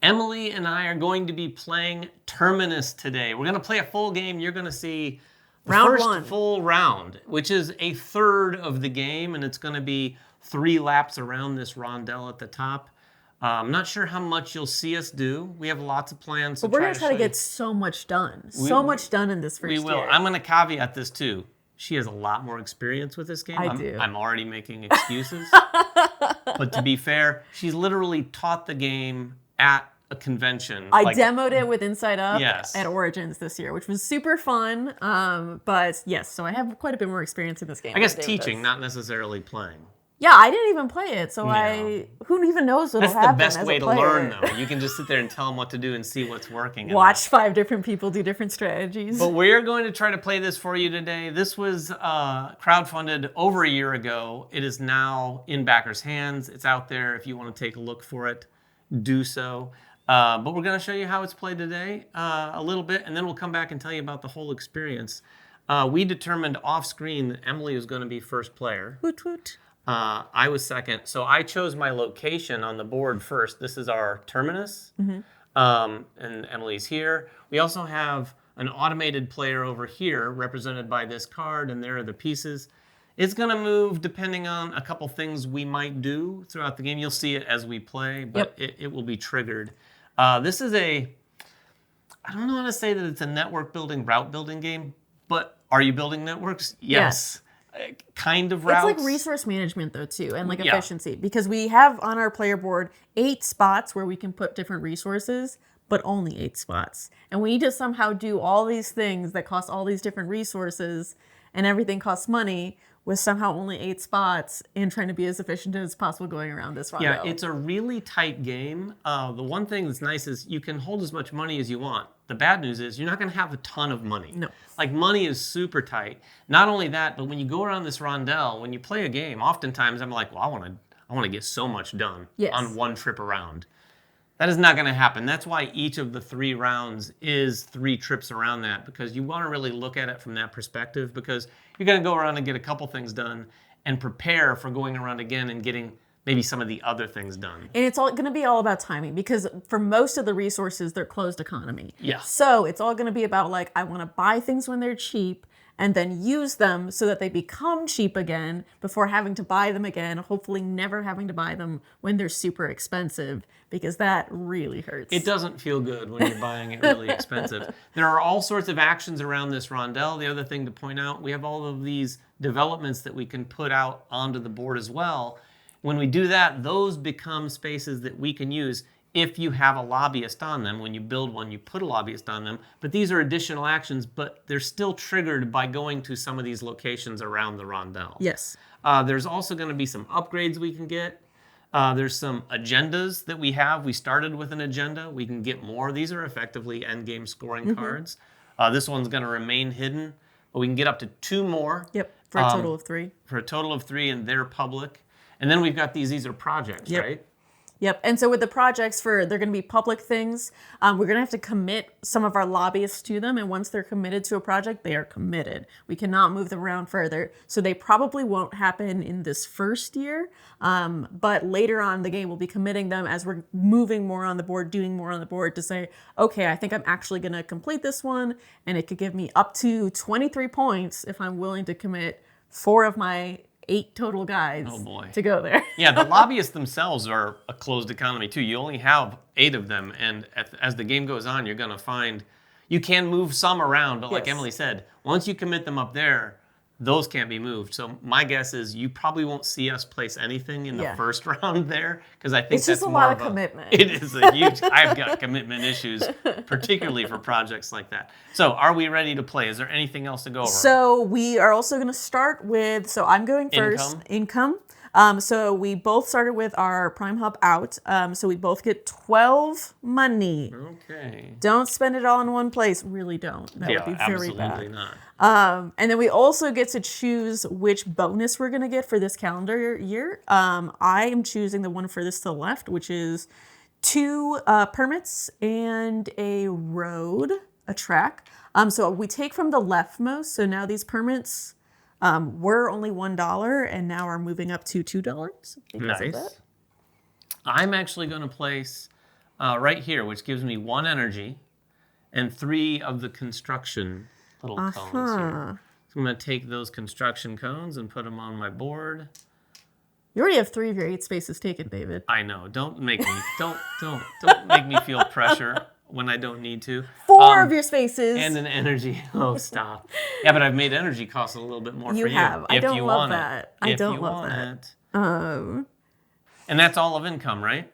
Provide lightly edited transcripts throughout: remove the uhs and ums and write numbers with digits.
Emily and I are going to be playing Terminus today. We're going to play a full game. You're going to see the first full round, which is a third of the game, and it's going to be 3 laps around this rondelle at the top. I'm not sure how much you'll see us do. We have lots of plans. But we're going to try to get so much done. So much done in this first year. We will. I'm going to caveat this too. She has a lot more experience with this game. I do. I'm already making excuses. But to be fair, she's literally taught the game at a convention. I demoed it with Inside Up at Origins this year, which was super fun. But yes, so I have quite a bit more experience in this game. I guess teaching, not necessarily playing. Yeah, I didn't even play it, so who even knows what'll happen. That's the best way to learn, though. You can just sit there and tell them what to do and see what's working. Watch 5 different people do different strategies. But we're going to try to play this for you today. This was crowdfunded over a year ago. It is now in backers' hands. It's out there. If you want to take a look for it, do so. But we're going to show you how it's played today a little bit, and then we'll come back and tell you about the whole experience. We determined off-screen that Emily was going to be first player. Woot woot. I was second. So I chose my location on the board first. This is our Terminus, and Emily's here. We also have an automated player over here represented by this card, and there are the pieces. It's going to move depending on a couple things we might do throughout the game. You'll see it as we play, but it will be triggered. This is I don't know how to say that it's a network building, route building game, but are you building networks? Yes. Kind of routes. It's like resource management, though, too, and like efficiency. Because we have on our player board 8 spots where we can put different resources, but only 8 spots. And we need to somehow do all these things that cost all these different resources, and everything costs money, with somehow only 8 spots, and trying to be as efficient as possible going around this rondelle. Yeah, it's a really tight game. The one thing that's nice is you can hold as much money as you want. The bad news is you're not going to have a ton of money. No. Like, money is super tight. Not only that, but when you go around this rondelle, when you play a game, oftentimes I'm like, well, I want to get so much done on one trip around. That is not going to happen. That's why each of the 3 rounds is 3 trips around that, because you want to really look at it from that perspective, because you're going to go around and get a couple things done and prepare for going around again and getting maybe some of the other things done. And it's all going to be all about timing, because for most of the resources, they're closed economy. Yeah. So it's all going to be about, like, I want to buy things when they're cheap and then use them so that they become cheap again before having to buy them again, hopefully never having to buy them when they're super expensive, because that really hurts. It doesn't feel good when you're buying it really expensive. There are all sorts of actions around this rondelle. The other thing to point out, we have all of these developments that we can put out onto the board as well. When we do that, those become spaces that we can use if you have a lobbyist on them. When you build one, you put a lobbyist on them. But these are additional actions, but they're still triggered by going to some of these locations around the rondelle. Yes. There's also going to be some upgrades we can get. There's some agendas that we have. We started with an agenda. We can get more. These are effectively endgame scoring cards. This one's going to remain hidden, but we can get up to 2 more. Yep, for a total of 3. For a total of 3, and they're public. And then we've got these are projects, right? Yep, and so with the projects, they're going to be public things. We're going to have to commit some of our lobbyists to them, and once they're committed to a project, they are committed. We cannot move them around further, so they probably won't happen in this first year, but later on the game will be committing them as we're moving more on the board, doing more on the board to say, okay, I think I'm actually going to complete this one, and it could give me up to 23 points if I'm willing to commit 4 of my 8 total guides to go there. Yeah, the lobbyists themselves are a closed economy too. You only have 8 of them, and as the game goes on, you're going to find you can move some around, but like Emily said, once you commit them up there, those can't be moved. So my guess is you probably won't see us place anything in the first round there, because I think it's just that's a lot of commitment. It is a huge. I've got commitment issues, particularly for projects like that. So are we ready to play? Is there anything else to go over? So we are also going to start with. So I'm going first. Income. So we both started with our Prime Hub out. So we both get 12 money. Okay. Don't spend it all in one place. Really don't. That would be very bad. Absolutely not. And then we also get to choose which bonus we're going to get for this calendar year. I am choosing the one furthest to the left, which is 2 permits and a road, a track. So we take from the leftmost. So now these permits were only $1 and now are moving up to $2 because of that. I'm actually going to place right here, which gives me 1 energy and 3 of the construction little cones here. So I'm going to take those construction cones and put them on my board. You already have 3 of your 8 spaces taken, David. I know. Don't make me don't make me feel pressure when I don't need to. 4 of your spaces. And an energy. Oh, stop. Yeah, but I've made energy cost a little bit more for you. You have. I don't love that. I don't love that. And that's all of income, right?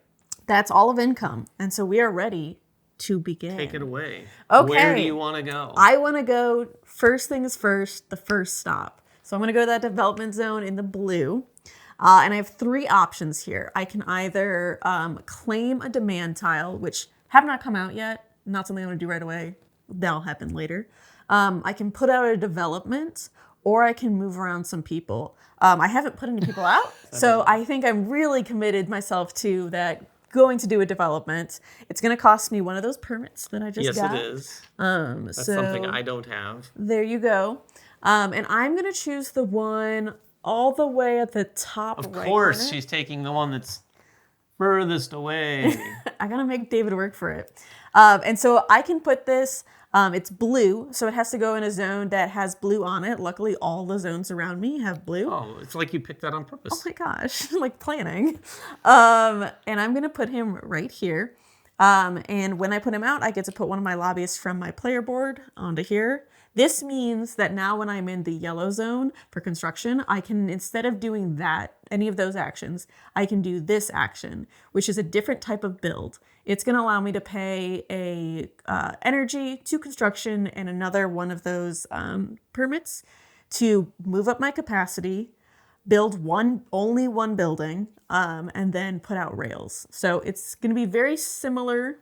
That's all of income. And so we are ready to begin. Take it away. Okay. Where do you want to go? I want to go, first things first, the first stop. So I'm going to go to that development zone in the blue. And I have 3 options here. I can either claim a demand tile, which have not come out yet. Not something I'm going to do right away. That'll happen later. I can put out a development, or I can move around some people. I haven't put any people out, so I think I'm really committed myself to that. Going to do a development. It's going to cost me one of those permits that I just got. Yes, it is. That's something I don't have. There you go. And I'm going to choose the one all the way at the top right. Of course, she's taking the one that's furthest away. I got to make David work for it. And so I can put this, it's blue, so it has to go in a zone that has blue on it. Luckily, all the zones around me have blue. Oh, it's like you picked that on purpose. Oh my gosh, like planning. And I'm going to put him right here. And when I put him out, I get to put one of my lobbyists from my player board onto here. This means that now when I'm in the yellow zone for construction, I can, instead of doing that, any of those actions, I can do this action, which is a different type of build. It's going to allow me to pay a energy to construction and another one of those permits to move up my capacity, build only one building, and then put out rails. So it's going to be very similar.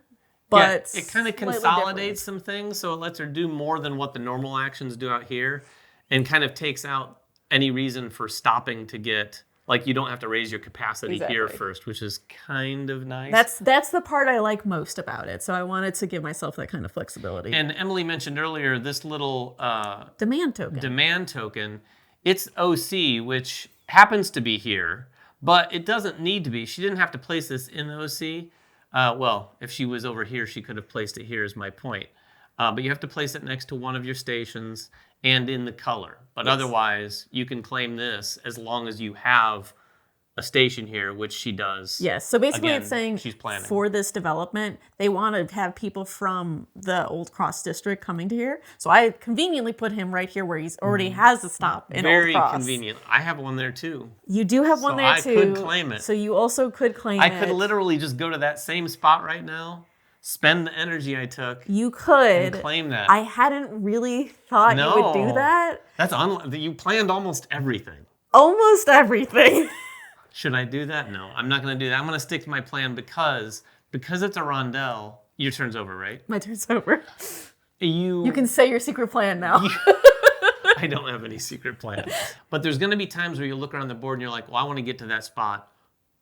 But yeah, it kind of consolidates some things, so it lets her do more than what the normal actions do out here, and kind of takes out any reason for stopping to get, like, you don't have to raise your capacity here first, which is kind of nice. That's the part I like most about it, so I wanted to give myself that kind of flexibility. And Emily mentioned earlier this little demand token. It's OC, which happens to be here, but it doesn't need to be. She didn't have to place this in the OC. Well, if she was over here, she could have placed it here is my point. But you have to place it next to one of your stations and in the color. But otherwise, you can claim this as long as you have a station here, which she does. Yes, so basically Again, it's saying she's planning. For this development, they want to have people from the Old Cross district coming to here. So I conveniently put him right here where he's already has a stop in Old Cross. Very convenient. I have one there too. You do have one there too. So I could claim it. So you also could claim it. I could literally just go to that same spot right now, spend the energy I took. You could. And claim that. I hadn't really thought you would do that. You planned almost everything. Almost everything. Should I do that? No, I'm not going to do that. I'm going to stick to my plan because it's a rondelle. Your turn's over, right? My turn's over. You can say your secret plan now. I don't have any secret plan. But there's going to be times where you look around the board and you're like, well, I want to get to that spot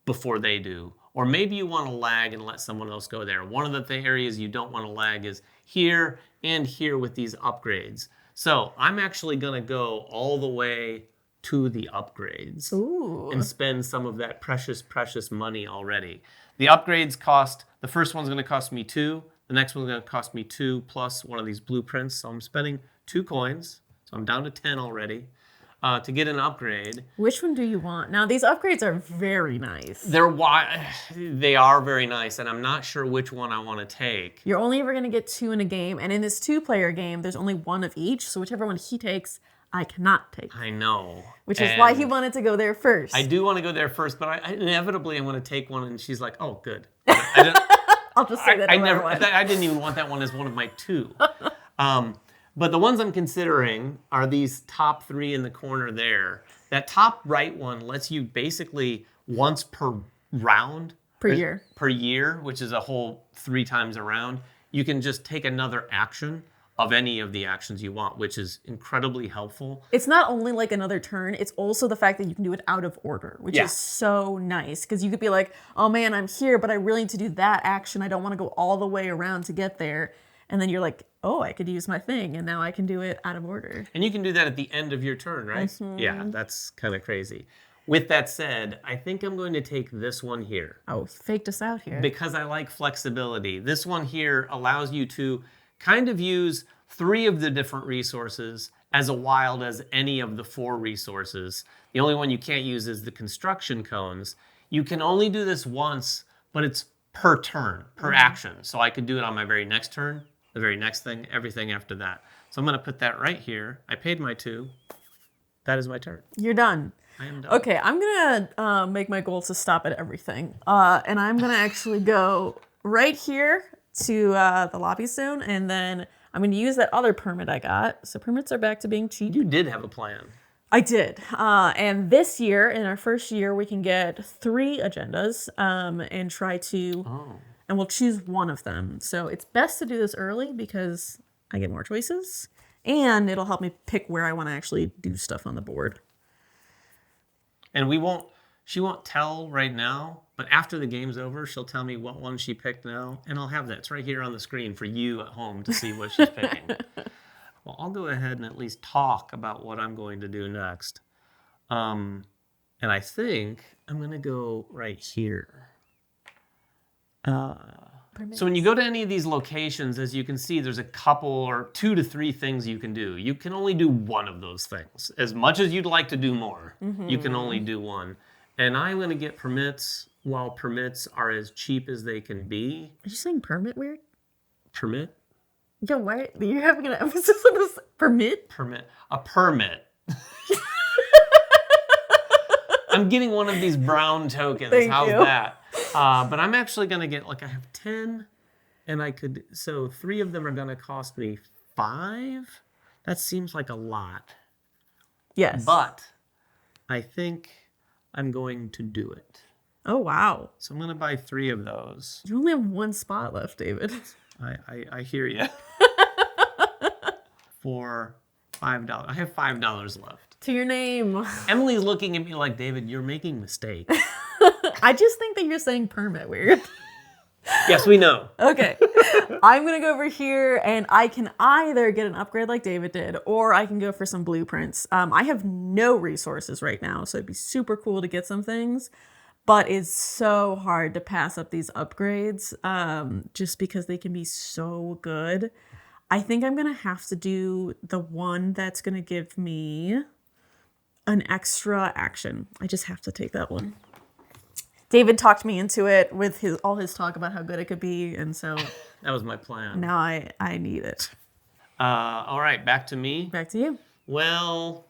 before they do. Or maybe you want to lag and let someone else go there. One of the areas you don't want to lag is here and here with these upgrades. So I'm actually going to go all the way to the upgrades. Ooh. And spend some of that precious, precious money already. The upgrades cost, the first one's going to cost me 2. The next one's going to cost me 2 plus one of these blueprints. So I'm spending 2 coins. So I'm down to 10 already to get an upgrade. Which one do you want? Now, these upgrades are very nice. They are very nice, and I'm not sure which one I want to take. You're only ever going to get 2 in a game. And in this 2-player game, there's only 1 of each. So whichever one he takes, I cannot take. I know. Which is why he wanted to go there first. I do want to go there first, but inevitably I'm going to take one, and she's like, oh, good. I'll just say that I didn't even want that one as one of my 2. But the ones I'm considering are these top 3 in the corner there. That top right one lets you basically once per round. Per year, which is a whole 3 times around. You can just take another action of any of the actions you want, which is incredibly helpful. It's not only like another turn, it's also the fact that you can do it out of order, which is so nice. Because you could be like, oh man, I'm here, but I really need to do that action. I don't want to go all the way around to get there. And then you're like, oh, I could use my thing, and now I can do it out of order. And you can do that at the end of your turn, right? Mm-hmm. Yeah, that's kind of crazy. With that said, I think I'm going to take this one here. Oh, faked us out here. Because I like flexibility. This one here allows you to kind of use 3 of the different resources as wild as any of the 4 resources. The only one you can't use is the construction cones. You can only do this once, but it's per turn, per action. So I could do it on my very next turn, the very next thing, everything after that. So I'm going to put that right here. I paid my 2. That is my turn. You're done. I am done. Okay, I'm gonna make my goal to stop at everything, and I'm gonna actually go right here to the lobby zone, and then I'm gonna use that other permit I got. So permits are back to being cheap. You did have a plan. I did, and this year, in our first year, we can get 3 agendas and try to, and we'll choose one of them. So it's best to do this early because I get more choices, and it'll help me pick where I want to actually do stuff on the board. And she won't tell right now, but after the game's over, she'll tell me what one she picked now, and I'll have that. It's right here on the screen for you at home to see what she's picking. Well, I'll go ahead and at least talk about what I'm going to do next. And I think I'm going to go right here. So when you go to any of these locations, as you can see, there's a couple or 2 to 3 things you can do. You can only do one of those things. As much as you'd like to do more, you can only do one. And I'm going to get permits while permits are as cheap as they can be. Are you saying permit weird? Permit? Yo, why are you having an emphasis on this? Permit? Permit. A permit. I'm getting one of these brown tokens. Thank How's you. that? But I'm actually going to get, I have 10, and so 3 of them are going to cost me 5. That seems like a lot. Yes. But I think I'm going to do it. Oh, wow. So I'm going to buy 3 of those. You only have 1 spot left, David. I hear you. For $5. I have $5 left. To your name. Emily's looking at me like, David, you're making mistakes. I just think that you're saying permit weird. Yes, we know. Okay. I'm going to go over here, and I can either get an upgrade like David did, or I can go for some blueprints. I have no resources right now, so it'd be super cool to get some things. But it's so hard to pass up these upgrades just because they can be so good. I think I'm going to have to do the one that's going to give me an extra action. I just have to take that one. David talked me into it with all his talk about how good it could be, and so That was my plan. now I need it. All right, back to me. Back to you. Well.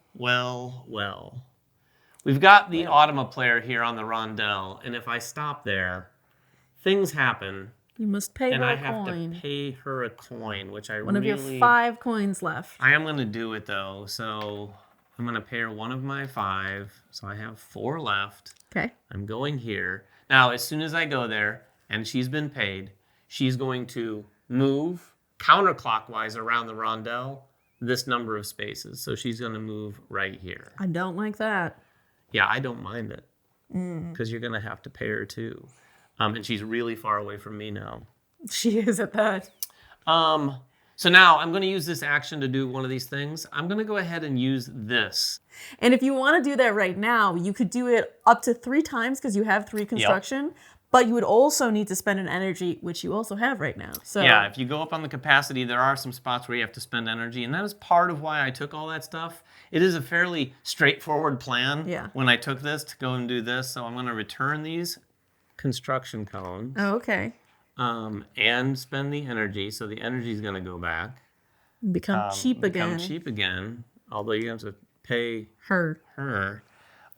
We've got the Automa player here on the rondelle, and if I stop there, things happen, You must pay and her I a have coin. to pay her a coin, which I One of really... your 5 coins left. I am going to do it, though, so I'm going to pay her one of my 5, so I have 4 left. Okay. I'm going here. Now, as soon as I go there, and she's been paid, she's going to move counterclockwise around the rondelle this number of spaces. So she's going to move right here. I don't like that. Yeah, I don't mind it, because you're going to have to pay her too. And she's really far away from me now. She is at that. So now I'm going to use this action to do one of these things. I'm going to go ahead and use this. And if you want to do that right now, you could do it up to 3 times because you have 3 construction. But you would also need to spend an energy, which you also have right now. So yeah, if you go up on the capacity, there are some spots where you have to spend energy, and that is part of why I took all that stuff. It is a fairly straightforward plan when I took this to go and do this. So I'm going to return these construction cones. Oh, okay. And spend the energy. So the energy is going to go back. Become cheap again. Become cheap again, although you have to pay her.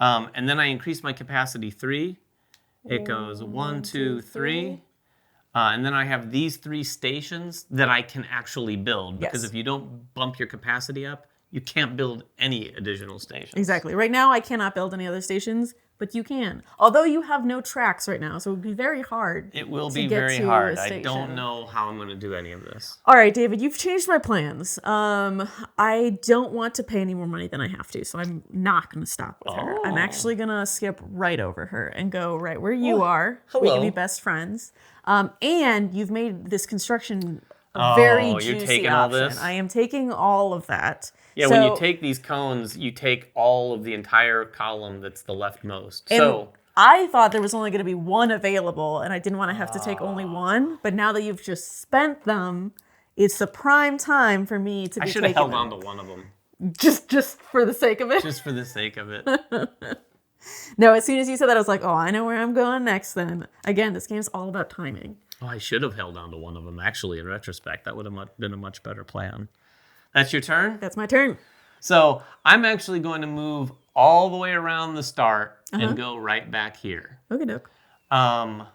And then I increase my capacity 3. It goes 1, 2, 3. And then I have these 3 stations that I can actually build. Because if you don't bump your capacity up, you can't build any additional stations. Exactly. Right now, I cannot build any other stations, but you can. Although you have no tracks right now, so it would be very hard. It will be very hard. I don't know how I'm going to do any of this. All right, David, you've changed my plans. I don't want to pay any more money than I have to, so I'm not going to stop with her. I'm actually going to skip right over her and go right where you are. Hello. We can be best friends. And you've made this construction a very you're juicy taking all option. this? I am taking all of that. Yeah, So, when you take these cones, you take all of the entire column that's the leftmost. and So I thought there was only going to be one available, and I didn't want to have to take only one. But now that you've just spent them, it's the prime time for me to I be should have taking held them. on to one of them Just for the sake of it. just for the sake of it. No, as soon as you said that, I was like, oh, I know where I'm going next then. Again, this game's all about timing. Oh, I should have held on to one of them. Actually, in retrospect, that would have been a much better plan. That's your turn? That's my turn. So I'm actually going to move all the way around the start and go right back here. Okay, doke. Um,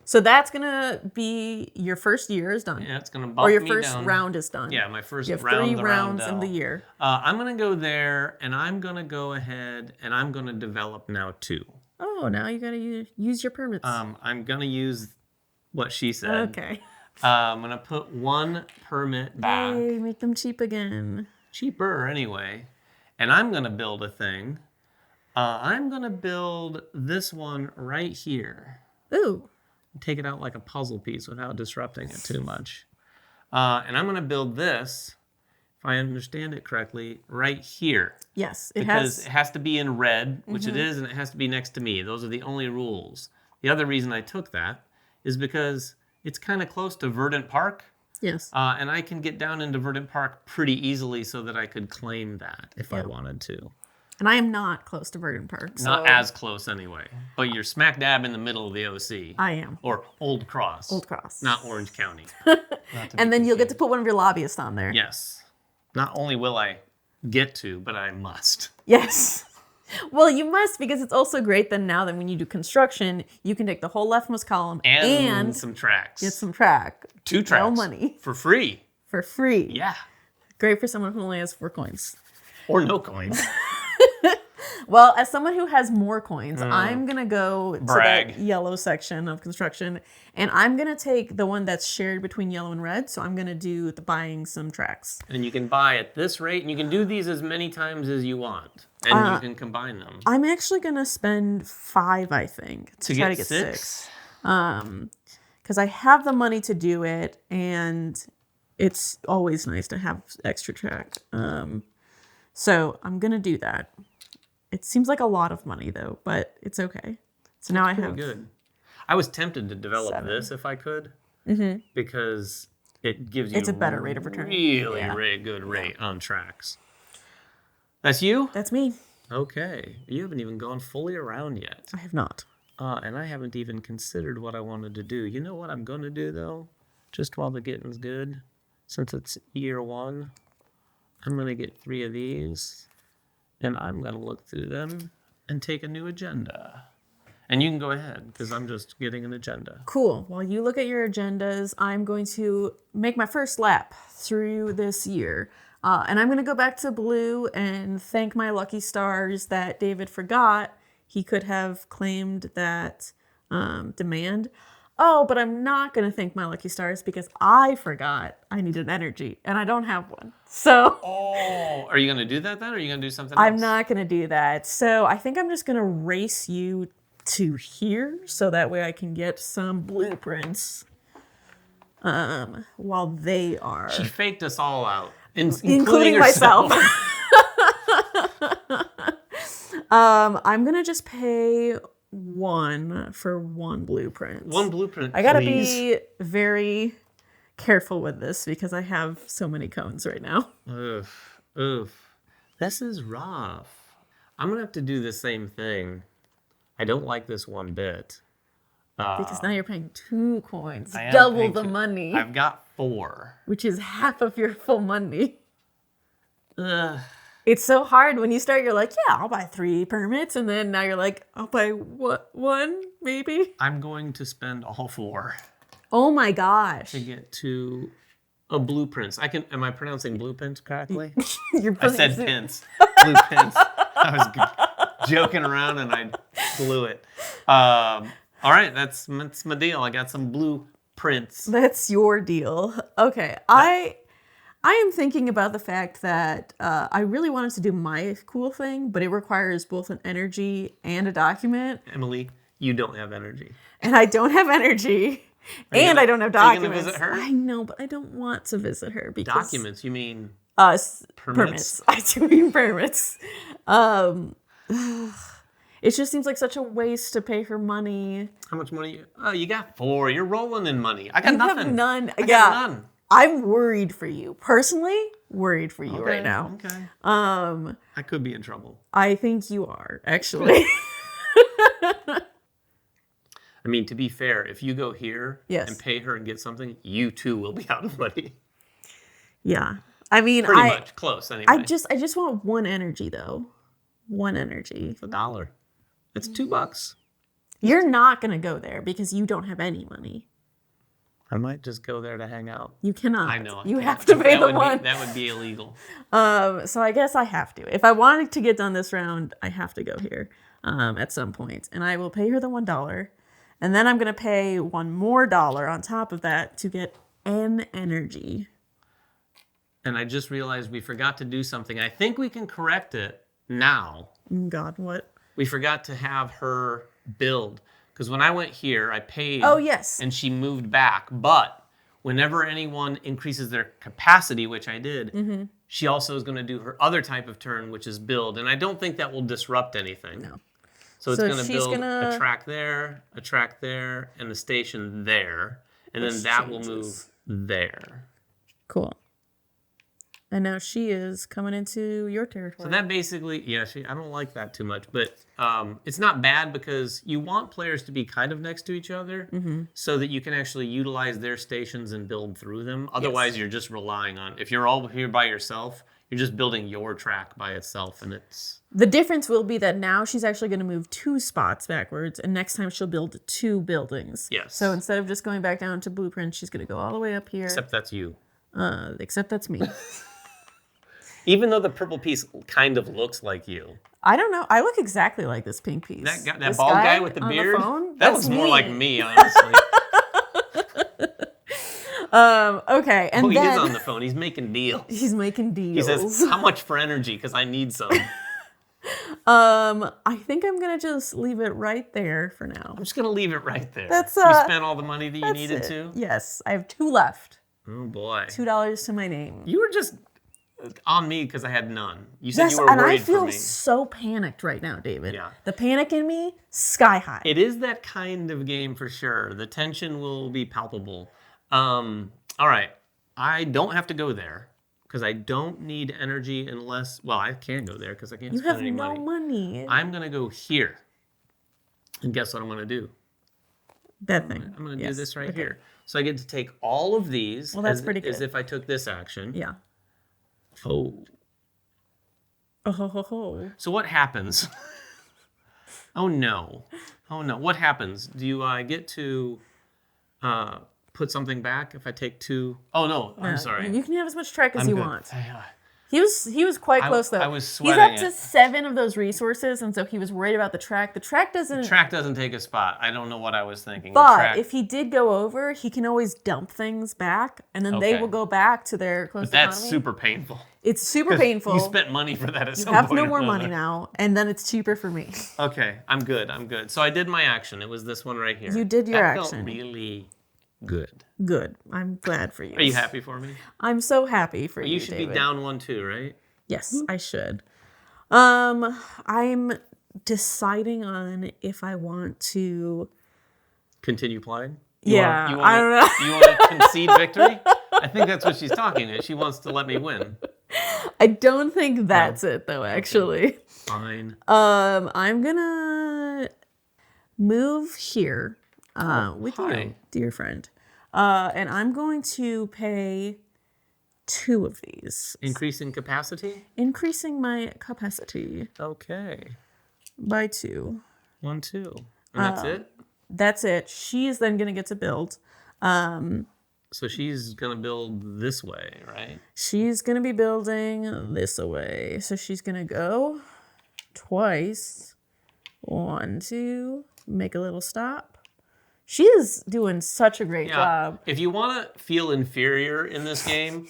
So that's going to be your first year is done. yeah, it's going to bump Or your me first down. round is done. Yeah, my first You have round. 3 the rounds in roundel. the year. I'm going to go there, and I'm going to go ahead, and I'm going to develop now 2. Oh, now you got to use your permits. I'm going to use what she said. Okay. I'm going to put 1 permit back. Hey, make them cheap again. Cheaper, anyway. And I'm going to build a thing. I'm going to build this one right here. Ooh. Take it out like a puzzle piece without disrupting it too much. And I'm going to build this, if I understand it correctly, right here. Yes, it Because has. it has to be in red, which it is, and it has to be next to me. Those are the only rules. The other reason I took that is because it's kind of close to Verdant Park. Yes. And I can get down into Verdant Park pretty easily so that I could claim that if I wanted to. And I am not close to Verdant Park. So Not as close anyway. But you're smack dab in the middle of the OC. I am. Or Old Cross. Old Cross. Not Orange County. And then you'll get to put one of your lobbyists on there. Yes. Not only will I get to, but I must. Yes. Well, you must, because it's also great then now that when you do construction, you can take the whole leftmost column And some tracks. get some track. 2 tracks. No money. For free. For free. Yeah. Great for someone who only has 4 coins. Or no coins. Well, as someone who has more coins, I'm going to go to Brag. that yellow section of construction, and I'm going to take the one that's shared between yellow and red, so I'm going to do the buying some tracks. And you can buy at this rate, and you can do these as many times as you want. And you can combine them. I'm actually going to spend 5, I think, to try to get 6. Because I have the money to do it, and it's always nice to have extra track. So I'm going to do that. It seems like a lot of money, though, but it's okay. So now I have... Good. I was tempted to develop 7. this if I could. Because it gives you It's a better rate of return. Really good rate on tracks. That's you? That's me. Okay. You haven't even gone fully around yet. I have not. And I haven't even considered what I wanted to do. You know what I'm going to do, though? Just while the getting's good, since it's year 1, I'm going to get 3 of these, and I'm going to look through them and take a new agenda. And you can go ahead, because I'm just getting an agenda. Cool. While you look at your agendas, I'm going to make my first lap through this year. And I'm going to go back to blue and thank my lucky stars that David forgot he could have claimed that demand. Oh, but I'm not going to thank my lucky stars because I forgot I needed energy and I don't have one. So Are you going to do that then, or are you going to do something I'm else? not going to do that. So I think I'm just going to race you to here so that way I can get some blueprints while they are. She faked us all out, Including herself. myself. I'm going to just pay 1 for 1 blueprint. 1 blueprint, I gotta please. be very careful with this because I have so many cones right now. Oof. This is rough. I'm going to have to do the same thing. I don't like this one bit. Because now you're paying 2 coins. I am Double paying the 2. money. I've got 4. Which is half of your full money. Ugh. It's so hard when you start, you're like, yeah, I'll buy 3 permits. And then now you're like, I'll buy what, 1 maybe? I'm going to spend all 4 Oh my gosh. to get to a blueprints. Am I pronouncing blueprints correctly? You're I said putting- pins. Blueprints. I was joking around and I blew it. All right, that's my deal. I got some blueprints. That's your deal. Okay. I am thinking about the fact that I really wanted to do my cool thing, but it requires both an energy and a document. Emily, you don't have energy. And I don't have energy. And I don't have Are you documents. gonna visit her? I know, but I don't want to visit her because Documents? You mean permits. I do mean permits. It just seems like such a waste to pay her money. How much money? You got 4. You're rolling in money. I got nothing. Have none. I got none. I'm worried for you. Personally, worried for you right now. Okay. I could be in trouble. I think you are, actually. I mean, to be fair, if you go here Yes. and pay her and get something, you too will be out of money. Yeah. I mean, Pretty much. Close, anyway. I just want one energy, though. One energy. It's $1. It's $2. You're not going to go there because you don't have any money. I might just go there to hang out. You cannot. I know. You have to pay the one. That would be illegal. So I guess I have to. If I wanted to get done this round, I have to go here at some point. And I will pay her the $1. And then I'm going to pay $1 more on top of that to get an energy. And I just realized we forgot to do something. I think we can correct it now. God, what? We forgot to have her build. Because when I went here, I paid. Oh, yes. And she moved back. But whenever anyone increases their capacity, which I did, she also is going to do her other type of turn, which is build. And I don't think that will disrupt anything. No. So it's going to she's build a track there, and a station there. And then that will move there. Cool. And now she is coming into your territory. So that basically, I don't like that too much, but it's not bad because you want players to be kind of next to each other so that you can actually utilize their stations and build through them. Otherwise, you're just relying on, if you're all here by yourself, you're just building your track by itself, and it's... The difference will be that now she's actually going to move 2 spots backwards, and next time she'll build 2 buildings. Yes. So instead of just going back down to blueprint, she's going to go all the way up here. Except that's you. Except that's me. Even though the purple piece kind of looks like you. I don't know. I look exactly like this pink piece. That bald guy with the beard? Phone, that looks more like me, honestly. Okay, and he then... is on the phone. He's making deals. He's making deals. He says, how much for energy? Because I need some. I think I'm going to just leave it right there for now. I'm just going to leave it right there. That's, you spent all the money that you needed to? Yes, I have 2 left. Oh, boy. $2 to my name. You were just on me because I had none. You said you were and worried I feel for me. so panicked right now, David. Yeah. The panic in me, sky high. It is that kind of game for sure. The tension will be palpable. All right. I don't have to go there because I don't need energy unless... Well, I can go there because I can't spend any money. You have no money. I'm going to go here. And guess what I'm going to do? That thing. I'm going to do this right here. So I get to take all of these that's pretty good. as if I took this action. Yeah. Oh. Oh. So what happens? Oh, no. Oh, no. What happens? Do I get to put something back if I take 2? Oh, no. I'm sorry. You can have as much track as you want. I He was quite close, though. I was He's sweating up to 7 of those resources, and so he was worried about the track. The track doesn't... Track doesn't take a spot. I don't know what I was thinking. But if he did go over, he can always dump things back, and then they Okay. will go back to their close economy. That's super painful. It's super painful. You spent money for that at some You have point no or more money another. now, and then it's cheaper for me. Okay, I'm good. So I did my action. It was this one right here. You did your that action. Felt really good. Good. I'm glad for you. Are you happy for me? I'm so happy for you, You should David. be down 1 too, right? Yes, I should. I'm deciding on if I want to... Continue playing? I don't know. You want to concede victory? I think that's what she's talking to. She wants to let me win. I don't think that's it, though, actually. Fine. I'm gonna move here with you, dear friend. And I'm going to pay 2 of these. Increasing capacity? Increasing my capacity Okay. by 2. 1, 2. And that's it? That's it. She's then going to get to build. So she's going to build this way, right? She's going to be building this away. So she's going to go twice. 1, 2. Make a little stop. She is doing such a great job. If you want to feel inferior in this game,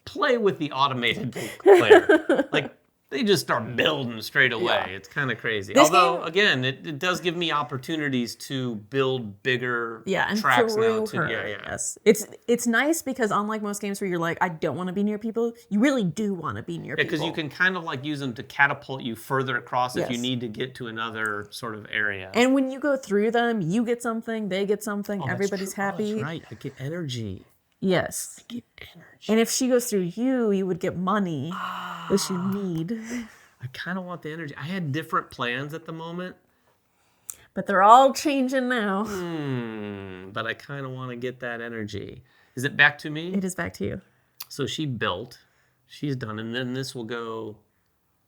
play with the automated player. Like, they just start building straight away. Yeah. It's kind of crazy. This Although, game- again, it does give me opportunities to build bigger and tracks now. through her. Yeah. Yes, it's nice because unlike most games where you're like, I don't want to be near people, you really do want to be near people. Because you can kind of like use them to catapult you further across if you Yes. need to get to another sort of area. And when you go through them, you get something, they get something, That's everybody's true. Oh, happy. that's right. I get energy. Yes. I get energy. And if she goes through you, you would get money, which you need. I kind of want the energy. I had different plans at the moment. But they're all changing now. But I kind of want to get that energy. Is it back to me? It is back to you. So she built. She's done. And then this will go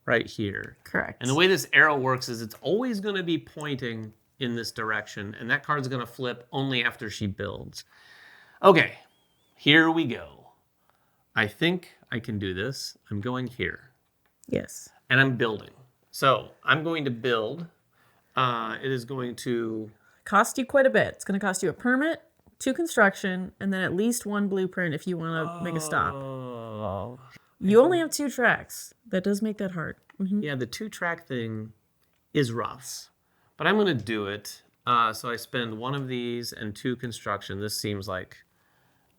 right here. Correct. And the way this arrow works is it's always going to be pointing in this direction. And that card's going to flip only after she builds. Okay. Here we go. I think I can do this. I'm going here. Yes. And I'm building. So I'm going to build. It is going to... Cost you quite a bit. It's going to cost you a permit, 2 construction, and then at least 1 blueprint if you want to make a stop. Oh. You only have 2 tracks. That does make that hard. Yeah, the 2-track thing is rough. But I'm going to do it. So I spend 1 of these and 2 construction. This seems like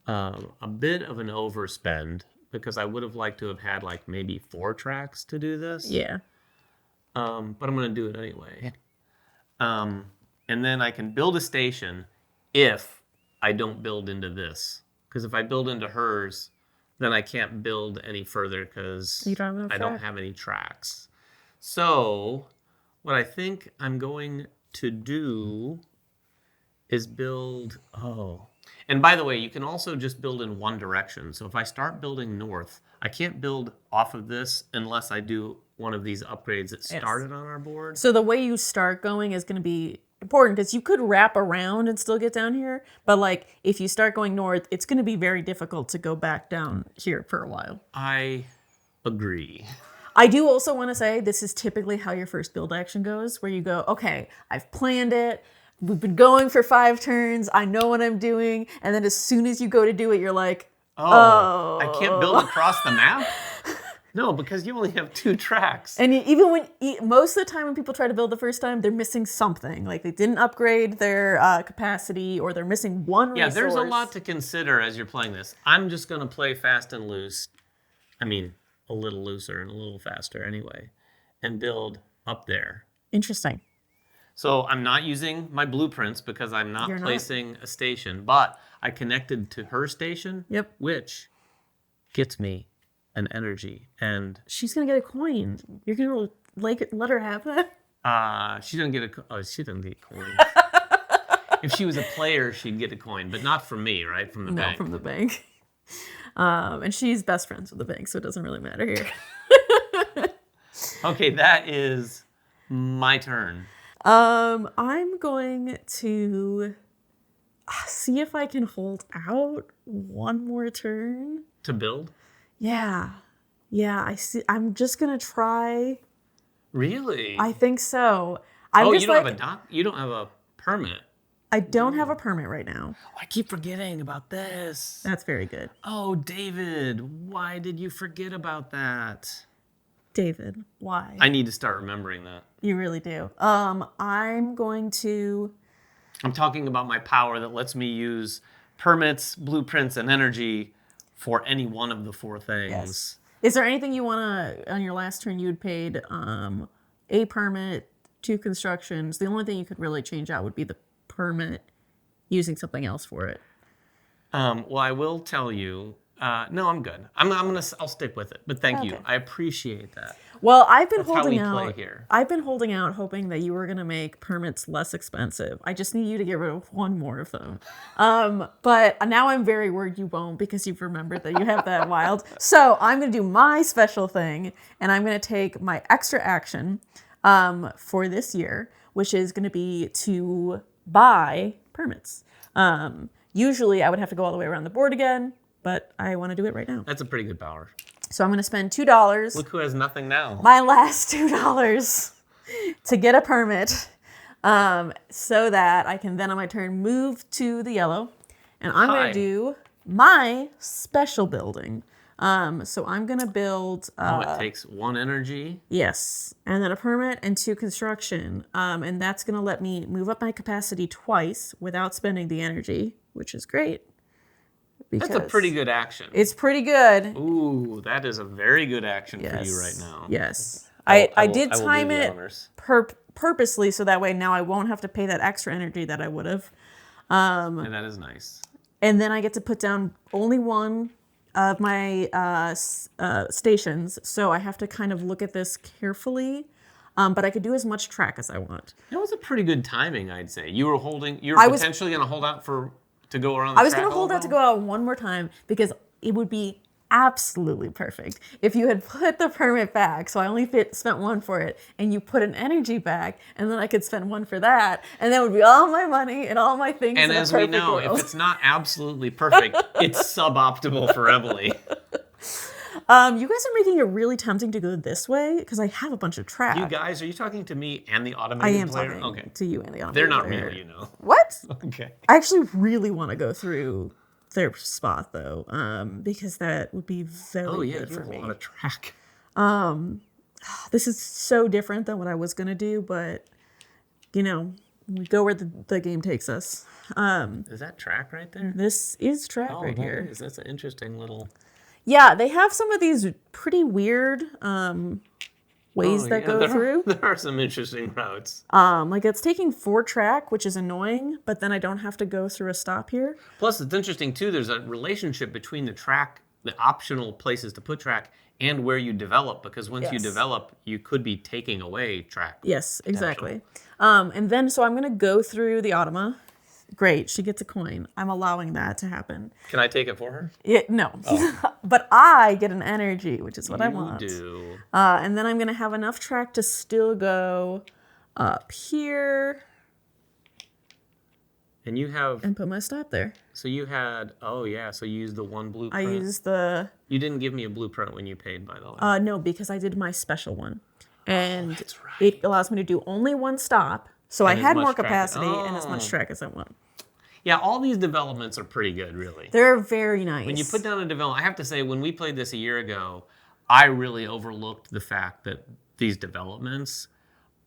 a bit of an overspend because I would have liked to have had like maybe 4 tracks to do this. Yeah. But I'm going to do it anyway. And then I can build a station if I don't build into this. Because if I build into hers, then I can't build any further because You don't have enough I don't track. have any tracks. So what I think I'm going to do is build... Oh. And by the way, you can also just build in one direction. So if I start building north, I can't build off of this unless I do one of these upgrades that started on our board. So the way you start going is going to be important because you could wrap around and still get down here. But like if you start going north, it's going to be very difficult to go back down here for a while. I agree. I do also want to say this is typically how your first build action goes, where you go, okay, I've planned it. We've been going for 5 turns. I know what I'm doing. And then as soon as you go to do it, you're like, Oh, I can't build across the map? No, because you only have 2 tracks. And even when, most of the time when people try to build the first time, they're missing something. Like they didn't upgrade their capacity or they're missing one Yeah, resource. there's a lot to consider as you're playing this. I'm just going to play fast and loose. I mean, a little looser and a little faster anyway. And build up there. Interesting. So I'm not using my blueprints because I'm not You're not. placing a station. But I connected to her station. Yep. Which gets me an energy. And She's going to get a coin. You're going to let her have that? she doesn't get she doesn't get a coin. If she was a player, she'd get a coin, but not from me, right? From the No, bank. from the bank. And she's best friends with the bank, so it doesn't really matter here. Okay, that is my turn. I'm going to see if I can hold out one more turn. To build? Yeah, I see. I'm just gonna try. Really? I think so. I'm you just don't like, have you don't have a permit. I don't have a permit right now. Oh, I keep forgetting about this. That's very good, Oh, David, why did you forget about that? David. Why? I need to start remembering that. You really do. I'm going to. I'm talking about my power that lets me use permits, blueprints, and energy for any one of the 4 things. Yes. Is there anything you want to, on your last turn, you had paid a permit, 2 constructions? The only thing you could really change out would be the permit using something else for it. Well, I will tell you. No, I'm good. I'll stick with it. But thank you. I appreciate that. Well, I've been That's how holding we play out. here. I've been holding out, hoping that you were going to make permits less expensive. I just need you to get rid of 1 more of them. But now I'm very worried you won't because you've remembered that you have that wild. So I'm going to do my special thing, and I'm going to take my extra action for this year, which is going to be to buy permits. Usually I would have to go all the way around the board again, but I want to do it right now. That's a pretty good power. So I'm going to spend $2. Look who has nothing now. My last $2 to get a permit so that I can then on my turn move to the yellow. And I'm going to do my special building. So I'm going to build... it takes 1 energy. Yes, and then a permit and 2 construction. And that's going to let me move up my capacity twice without spending the energy, which is great. That's a pretty good action. It's pretty good. Ooh, that is a very good action for you right now. Yes. I did time it purposely so that way now I won't have to pay that extra energy that I would have. And that is nice. And then I get to put down only one of my stations, so I have to kind of look at this carefully. But I could do as much track as I want. That was a pretty good timing, I'd say. You were potentially going to hold out to go around the track. I was going to hold out to go out one more time because it would be absolutely perfect if you had put the permit back. So I only spent 1 for it, and you put an energy back, and then I could spend 1 for that, and that would be all my money and all my things. And as we know, if it's not absolutely perfect, it's suboptimal for Emily. You guys are making it really tempting to go this way because I have a bunch of track. You guys, are you talking to me and the automated player? I am talking to you and the automated player. They're not player. real, you know. What? Okay. I actually really want to go through their spot though, because that would be very good for me. A lot of track. This is so different than what I was gonna do, but we go where the game takes us. Is that track right there? This is track right here. That's an interesting little. Yeah, they have some of these pretty weird ways that go through. There are some interesting routes. Like it's taking 4 track, which is annoying, but then I don't have to go through a stop here. Plus, it's interesting too. There's a relationship between the track, the optional places to put track, and where you develop. Because once you develop, you could be taking away track. Yes, exactly. And then so I'm gonna go through the Automa. Great, she gets a coin. I'm allowing that to happen. Can I take it for her? No. Oh. But I get an energy, which is what I want. You do. And then I'm going to have enough track to still go up here. And you have... And put my stop there. So you had... Oh, yeah. So you used the 1 blueprint. I used the... You didn't give me a blueprint when you paid, by the way. No, because I did my special one. And that's right. It allows me to do only 1 stop. So I had more capacity and as much track as I want. Yeah, all these developments are pretty good, really. They're very nice. When you put down a development, I have to say, when we played this a year ago, I really overlooked the fact that these developments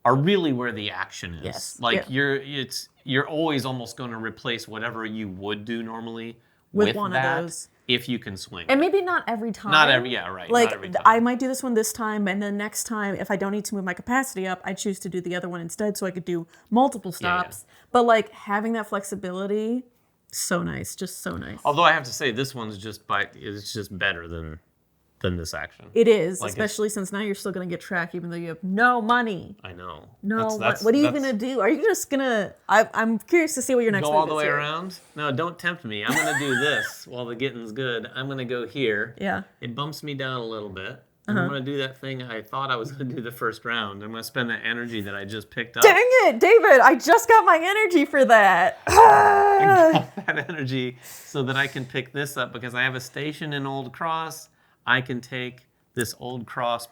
are really where the action is. Yes. Like you're always almost going to replace whatever you would do normally with one of those. If you can swing. And maybe not every time. Right. Like, not every time. I might do this one this time, and then next time, if I don't need to move my capacity up, I choose to do the other one instead so I could do multiple stops. Yeah. But, like, having that flexibility, so nice. Just so nice. Although I have to say, this one's just better than this action. It is, like especially since now you're still going to get track even though you have no money. I know. No, what are you going to do? Are you just going to... I'm curious to see what your next move is. Go all the way around? No, don't tempt me. I'm going to do this while the getting's good. I'm going to go here. Yeah. It bumps me down a little bit. And I'm going to do that thing I thought I was going to do the first round. I'm going to spend that energy that I just picked up. Dang it, David. I just got my energy for that. I got that energy so that I can pick this up because I have a station in Old Cross. I can take this Old Cross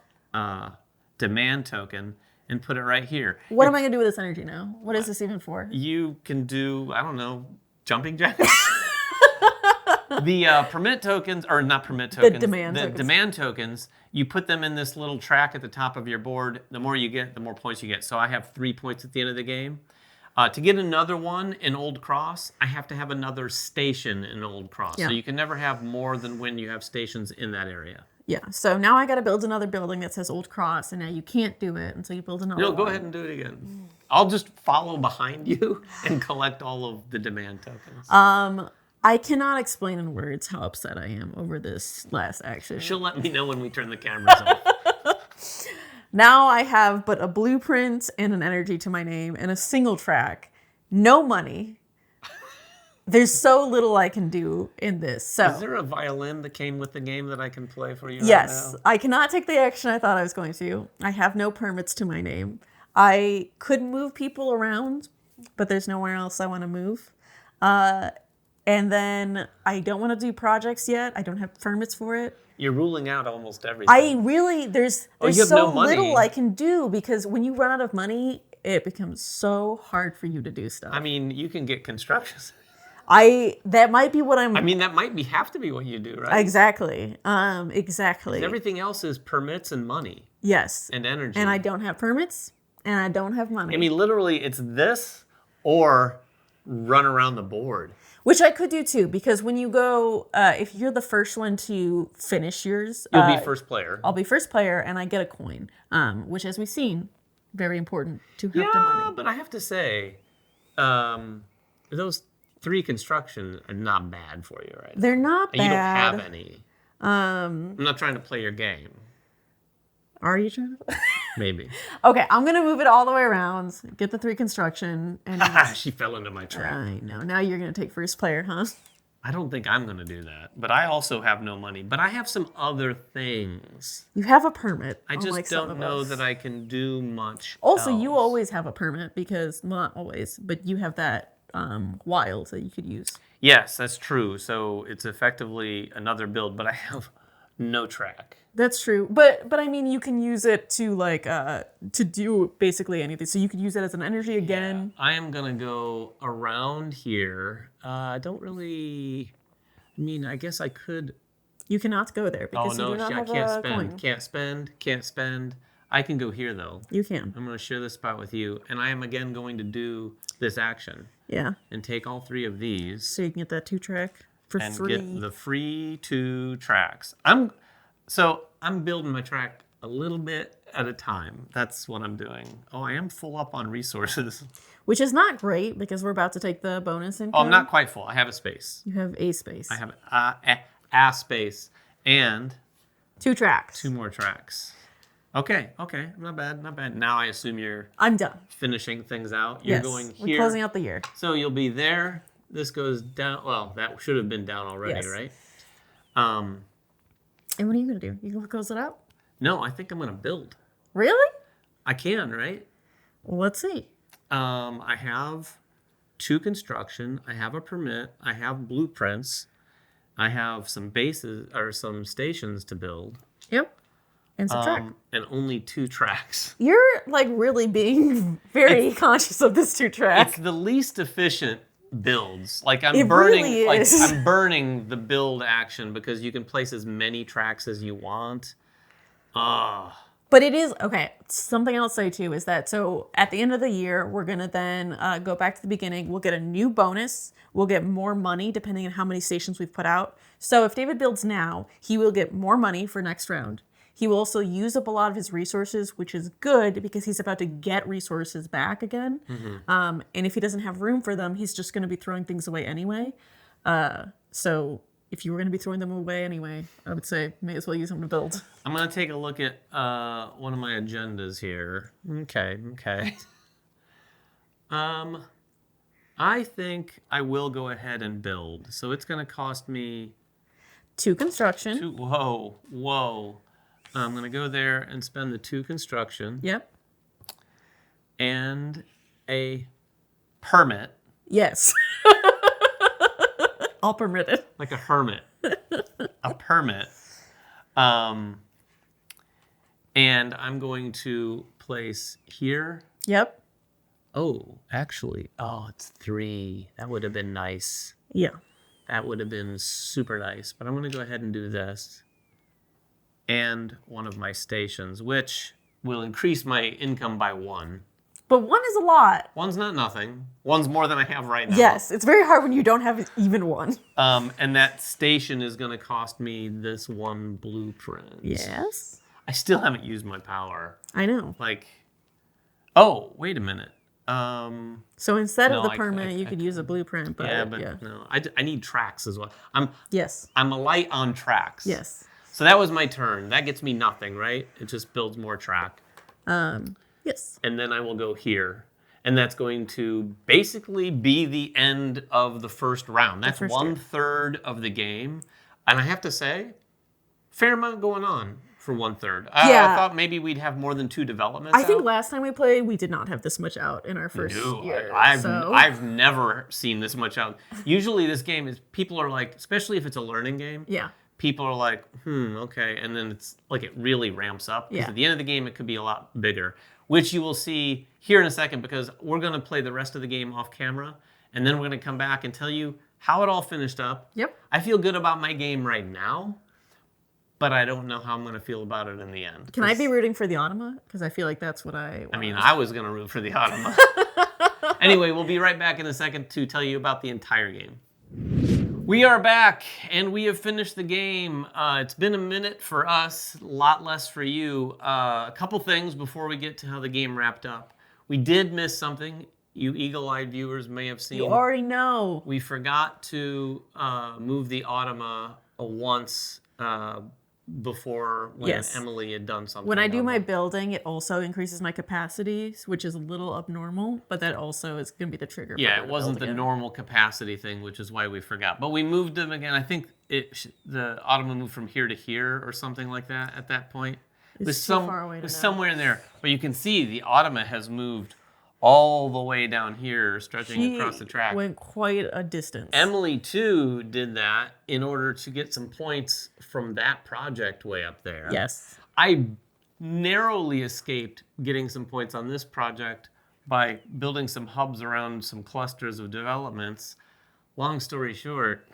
demand token and put it right here. What am I going to do with this energy now? What is this even for? You can do, I don't know, jumping jacks? The permit tokens, or not permit tokens, the demand tokens, you put them in this little track at the top of your board. The more you get, the more points you get. So I have 3 points at the end of the game. To get another one in Old Cross, I have to have another station in Old Cross. Yeah. So you can never have more than when you have stations in that area. Yeah, so now I got to build another building that says Old Cross, and now you can't do it until you build another one. Go ahead and do it again. I'll just follow behind you and collect all of the demand tokens. I cannot explain in words how upset I am over this last action. She'll let me know when we turn the cameras off. Now I have but a blueprint and an energy to my name and a single track. No money. There's so little I can do in this. So is there a violin that came with the game that I can play for you yes, right now? I cannot take the action I thought I was going to. I have no permits to my name. I could move people around, but there's nowhere else I want to move. And then I don't want to do projects yet. I don't have permits for it. You're ruling out almost everything. There's so little I can do because when you run out of money, it becomes so hard for you to do stuff. I mean, you can get constructions. That might be what I'm. I mean, that might have to be what you do, right? Exactly. Exactly. Everything else is permits and money. Yes. And energy. And I don't have permits, and I don't have money. I mean, literally, it's this or run around the board. Which I could do too, because when you go, if you're the first one to finish yours, You'll be first player. I'll be first player, and I get a coin, which, as we've seen, very important to have the money. But I have to say, those 3 construction are not bad for you, right? They're not bad. And you don't have any. I'm not trying to play your game. Are you trying to? Maybe. Okay, I'm gonna move it all the way around. Get the 3 construction, and She fell into my trap. I know. Now you're gonna take first player, huh? I don't think I'm going to do that. But I also have no money. But I have some other things. You have a permit. I just don't know that I can do much Also, else. you always have a permit because, well, not always, but you have that wild that you could use. Yes, that's true. So it's effectively another build, but I have no track. That's true, but I mean, you can use it to to do basically anything. So you could use it as an energy again. I am gonna go around here. I don't really. I mean, I guess I could. You cannot go there because you do not have can't a spend. coin. Can't spend. I can go here though. You can. I'm gonna share this spot with you, and I am again going to do this action. Yeah. And take all 3 of these. So you can get that 2-track for and free. get the free 2 tracks. I'm building my track a little bit at a time. That's what I'm doing. Oh, I am full up on resources. Which is not great because we're about to take the bonus income. Oh, I'm not quite full. I have a space. You have a space. I have a space and 2 tracks. 2 more tracks. Okay. Not bad. Now I assume you're I'm done. finishing things out. You're Yes. going We're here. closing out the year. So you'll be there. This goes down. Well, that should have been down already, Yes. right? And what are you going to do? You going to close it out? No, I think I'm going to build. Really? I can, right? Well, let's see. I have 2 construction. I have a permit. I have blueprints. I have some bases or some stations to build. Yep. And subtract. And only 2 tracks. You're like really being very conscious of this 2-track. It's the least efficient builds. Like I'm It burning really like is. I'm burning the build action because you can place as many tracks as you want. But it is, okay, something I'll say too is that, so at the end of the year, we're going to then go back to the beginning. We'll get a new bonus. We'll get more money depending on how many stations we've put out. So if David builds now, he will get more money for next round. He will also use up a lot of his resources, which is good because he's about to get resources back again. And if he doesn't have room for them, he's just going to be throwing things away anyway. So if you were going to be throwing them away anyway, I would say may as well use them to build. I'm going to take a look at one of my agendas here. Okay. I think I will go ahead and build. So it's going to cost me 2 construction. 2. Whoa. I'm going to go there and spend the 2 construction. Yep. And a permit. Yes. All permitted. Like a hermit. A permit. And I'm going to place here. Yep. Oh, actually. Oh, it's 3. That would have been nice. Yeah. That would have been super nice. But I'm going to go ahead and do this. And one of my stations, which will increase my income by 1. But 1 is a lot. 1's not nothing. 1's more than I have right now. Yes, it's very hard when you don't have even 1. And that station is going to cost me this 1 blueprint. Yes. I still haven't used my power. I know. Like, oh, wait a minute. So instead No, of the I- permit, I- you could use a blueprint. But yeah. No, I need tracks as well. Yes. I'm a light on tracks. Yes. So that was my turn. That gets me nothing, right? It just builds more track. Yes. And then I will go here. And that's going to basically be the end of the first round. That's first 1/3 of the game. And I have to say, fair amount going on for 1/3. I Yeah. thought maybe we'd have more than 2 developments I think out. last time we played, we did not have this much out in our first No, year. I've never seen this much out. Usually this game is, people are like, especially if it's a learning game, Yeah. people are like, okay. And then it's like it really ramps up. Because Yeah. at the end of the game, it could be a lot bigger, which you will see here in a second because we're going to play the rest of the game off camera. And then we're going to come back and tell you how it all finished up. Yep. I feel good about my game right now, but I don't know how I'm going to feel about it in the end. Can I be rooting for the Automa? Because I feel like that's what I want. I mean, I was going to root for the Automa. Anyway, we'll be right back in a second to tell you about the entire game. We are back, and we have finished the game. It's been a minute for us, a lot less for you. A couple things before we get to how the game wrapped up. We did miss something you eagle-eyed viewers may have seen. You already know. We forgot to move the Automa once before when Yes. Emily had done something. When I do on my that. building, it also increases my capacity, which is a little abnormal, but that also is going to be the trigger. Yeah, for it me to wasn't build the again. normal capacity thing, which is why we forgot. But we moved them again. I think the Automa moved from here to here or something like that at that point. It's too far away to It was know. somewhere in there. But you can see the Automa has moved all the way down here, stretching She across the track. went quite a distance. Emily, too, did that in order to get some points from that project way up there. Yes. I narrowly escaped getting some points on this project by building some hubs around some clusters of developments. Long story short,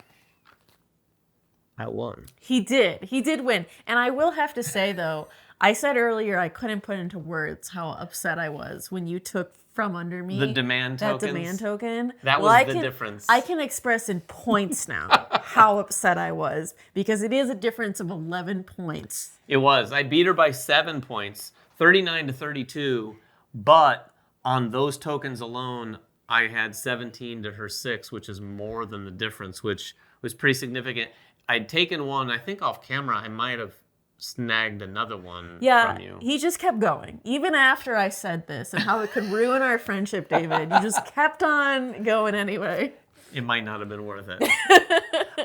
I won. He did. He did win. And I will have to say, though, I said earlier I couldn't put into words how upset I was when you took from under me The demand that tokens? demand token. That Well, was I the can- difference. I can express in points now how upset I was because it is a difference of 11 points. It was. I beat her by 7 points, 39 to 32. But on those tokens alone, I had 17 to her 6, which is more than the difference, which was pretty significant. I'd taken one, I think off camera, I might have snagged another one Yeah, from you. he just kept going. Even after I said this and how it could ruin our friendship, David, you just kept on going anyway. It might not have been worth it.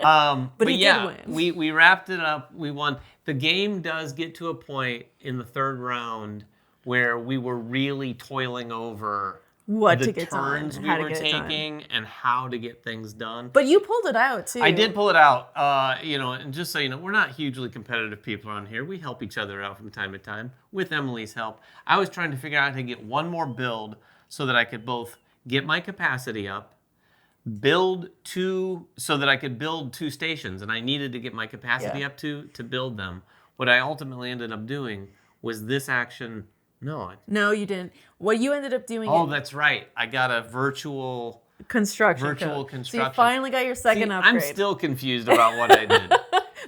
But he did yeah, win. we wrapped it up. We won. The game does get to a point in the third round where we were really toiling over What the to get done, turns we how to were get it done. taking and how to get things done. But you pulled it out, too. I did pull it out, and just so you know, we're not hugely competitive people on here. We help each other out from time to time with Emily's help. I was trying to figure out how to get one more build so that I could both get my capacity up, so that I could build 2 stations, and I needed to get my capacity Yeah. up to build them. What I ultimately ended up doing was this action. No, you didn't. What you ended up doing Oh, that's right. I got a virtual construction virtual code. construction. So you finally got your second See, upgrade. I'm still confused about what I did.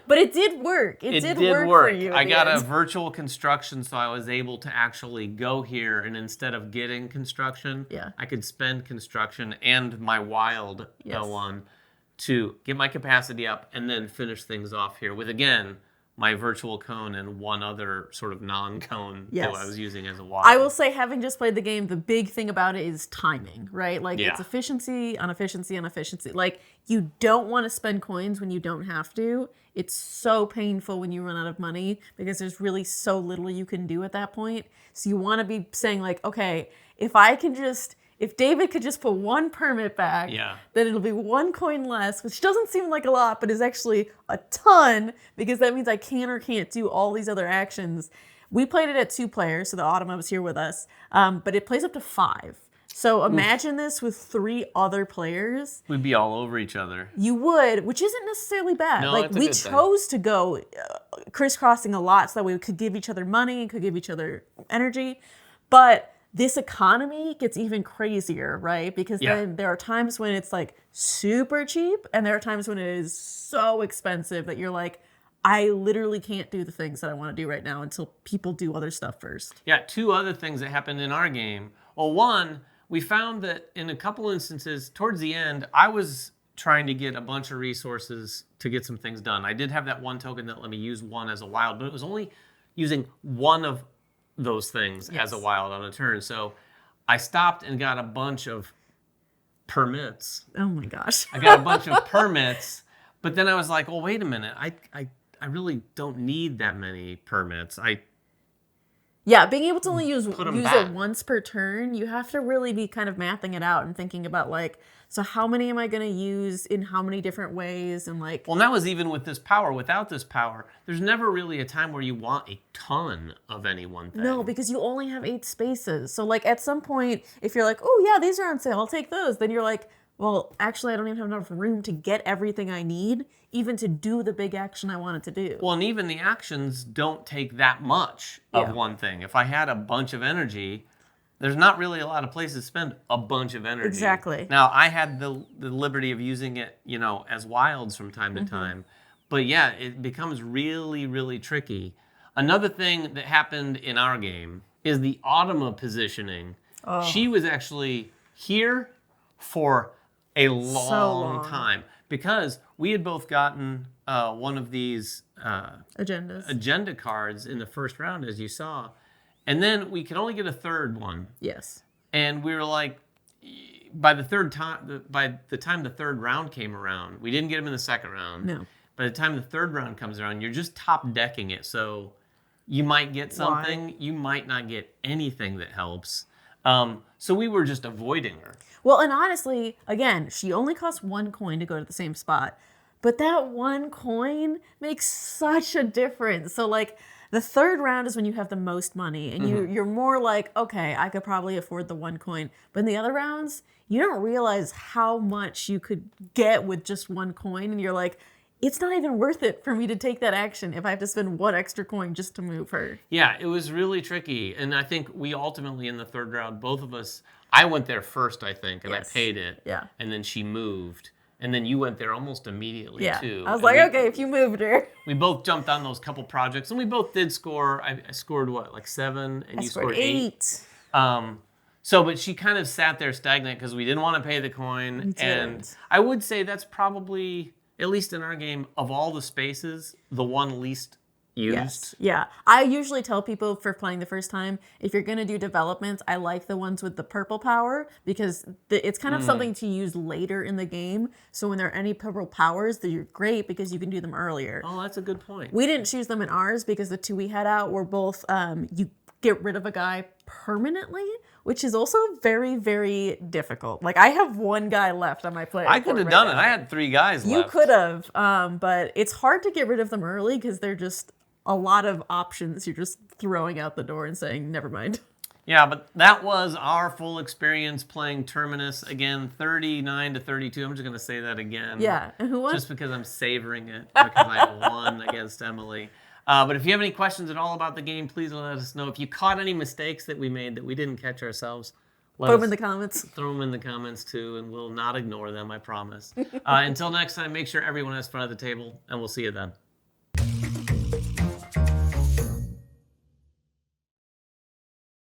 But it did work. It did work for you. I at the got a end. virtual construction, so I was able to actually go here, and instead of getting construction, Yeah. I could spend construction and my wild Yes. one to get my capacity up and then finish things off here with, again, my virtual cone and one other sort of non-cone Yes. that I was using as a wild. I will say, having just played the game, the big thing about it is timing, right? Like, Yeah. it's efficiency on efficiency on efficiency. Like, you don't want to spend coins when you don't have to. It's so painful when you run out of money because there's really so little you can do at that point. So you want to be saying, like, okay, if David could just put one permit back, Yeah. then it'll be 1 coin less, which doesn't seem like a lot, but is actually a ton because that means I can or can't do all these other actions. We played it at 2 players, so the Automa was here with us, but it plays up to 5. So imagine this with 3 other players. We'd be all over each other. You would, which isn't necessarily bad. No, like it's a we good thing. chose to go crisscrossing a lot so that we could give each other money and could give each other energy. But this economy gets even crazier, right? Because Yeah. then there are times when it's like super cheap and there are times when it is so expensive that you're like, I literally can't do the things that I want to do right now until people do other stuff first. Yeah, 2 other things that happened in our game. Well, one, we found that in a couple instances, towards the end, I was trying to get a bunch of resources to get some things done. I did have that 1 token that let me use 1 as a wild, but it was only using 1 of those things as a wild on a turn. So I stopped and got a bunch of permits. Oh my gosh. I got a bunch of permits, but then I was like, well, wait a minute. I really don't need that many permits. Yeah, being able to only use Put 'em it back. once per turn, you have to really be kind of mathing it out and thinking about like, so how many am I going to use in how many different ways and like. Well, that was even with this power. Without this power, there's never really a time where you want a ton of any one thing. No, because you only have 8 spaces. So like at some point, if you're like, oh yeah, these are on sale, I'll take those. Then you're like, well, actually, I don't even have enough room to get everything I need, even to do the big action I wanted to do. Well, and even the actions don't take that much of one thing. If I had a bunch of energy, there's not really a lot of places to spend a bunch of energy. Exactly. Now, I had the liberty of using it, as wilds from time to time. But yeah, it becomes really, really tricky. Another thing that happened in our game is the Automa positioning. Oh. She was actually here for a long time because we had both gotten one of these agenda cards in the first round, as you saw, and then we could only get a third one. Yes. And we were like, by the time the third round came around, we didn't get him in the second round. No. By the time the third round comes around, you're just top decking it, so you might get something, you might not get anything that helps. So we were just avoiding her. Well, and honestly, again, she only costs 1 coin to go to the same spot. But that 1 coin makes such a difference. So, like, the third round is when you have the most money. And you're more like, okay, I could probably afford the 1 coin. But in the other rounds, you don't realize how much you could get with just 1 coin. And you're like, it's not even worth it for me to take that action if I have to spend 1 extra coin just to move her. Yeah, it was really tricky. And I think we ultimately, in the third round, both of us, I went there first, I think, and I paid it. Yeah. And then she moved. And then you went there almost immediately, too. I was like, okay, if you moved her. We both jumped on those couple projects, and we both did score. I scored, what, like 7? And you scored 8. But she kind of sat there stagnant because we didn't want to pay the coin. And I would say that's probably, at least in our game, of all the spaces, the one least used. Yes. Yeah. I usually tell people for playing the first time, if you're going to do developments, I like the ones with the purple power because it's kind of something to use later in the game. So when there are any purple powers, they're great because you can do them earlier. Oh, that's a good point. We didn't choose them in ours because the 2 we had out were both, you get rid of a guy permanently, which is also very, very difficult. Like, I have 1 guy left on my player. I could have done it. I had 3 guys left. You could have, but it's hard to get rid of them early because they're just a lot of options you're just throwing out the door and saying, never mind. Yeah, but that was our full experience playing Terminus. Again, 39-32. I'm just going to say that again. Yeah, and who won? Just because I'm savoring it, because I won against Emily. But if you have any questions at all about the game, please let us know. If you caught any mistakes that we made that we didn't catch ourselves, throw them in the comments. Throw them in the comments, too, and we'll not ignore them, I promise. Until next time, make sure everyone has fun at the table, and we'll see you then.